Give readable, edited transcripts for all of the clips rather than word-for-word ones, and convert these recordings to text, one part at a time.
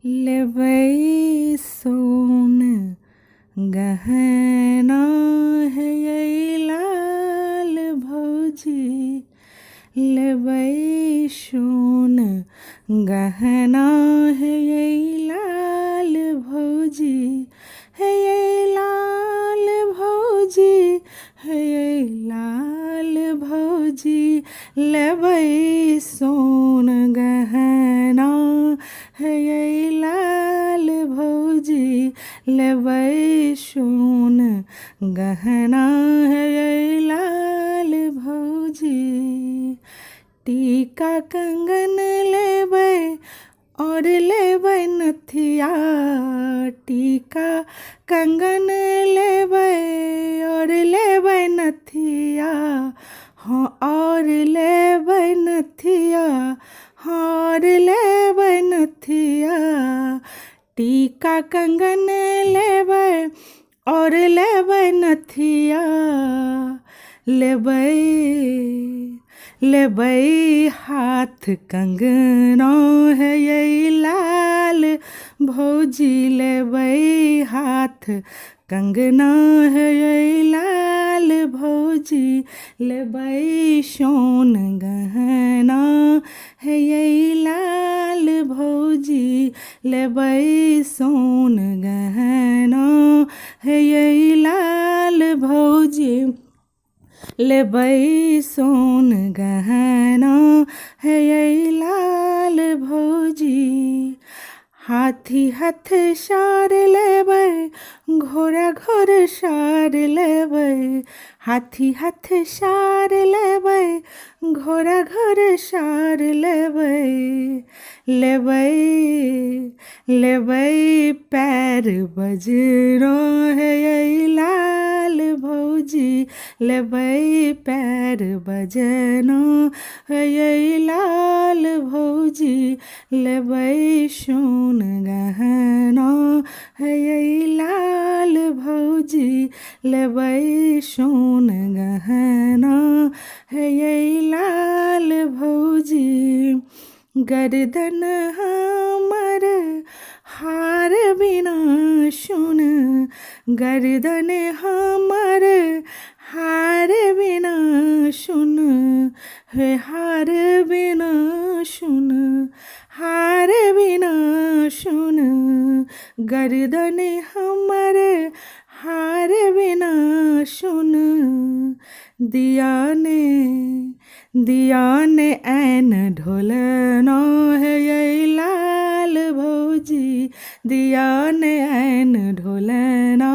लेबै सोन गहना है ये लाल भौजी, लेबै सोन गहना है ये लाल भौजी, है ये लाल भौजी, है ये लाल भौजी, लेबै सोन गहना है ये लाल भौजी, लेबै सोन गहना है ये लाल भौजी। टीका कंगन लेबै और लेबै नथिया, टीका कंगन लेबै और लेबै नथिया, हाँ और लेबै नथिया, हाँ और लेबै नथिया। टीका कंगन लेबै और लेबै नथिया, लेबै लेबै हाथ कंगना है ये लाल भौजी, लेबै हाथ कंगना है ये लाल भौजी, लेबै सोन गहना है ये लाल भौजी, लेबै सोन गहना है ये लाल भौजी, लेबै सोन गहना है ये लाल भौजी। हाथी हथ सार लेबै घोड़ा घोड़ सार लेबै, हाथी हथ सार लेबै घोड़ा घोड़ सार लेबै, लेबै लेबै पैर बजना है ये लाल भौजी, लेबै पैर बजना है ये लाल भौजी, लेबै सोन गहना है ये लाल भौजी, लेबै सोन गहना है ये लाल भौजी। गर्दन हमर हार बिना सुन, गर्दन हमर हार बिना सुन, है हार बिना सुन, हार बिना सुन, गर्दन हमर हार बिना सुन। दिया ने ऐन ढोलना है ये लाल भौजी, दिया ने ऐन ढोलना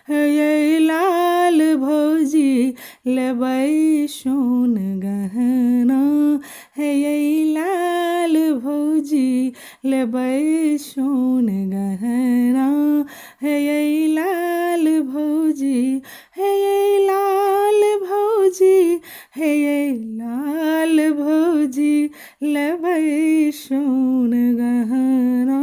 है ये लाल भौजी, लेबै सोन गहना है ये लाल भौजी, लेबै सोन गहना है ये लाल भौजी, है ये लाल भौजी, है ये लाल भौजी, लेबै सोन गहना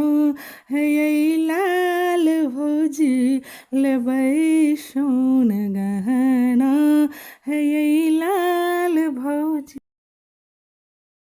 है ये लाल भौजी, लेबै सोन गहना है ये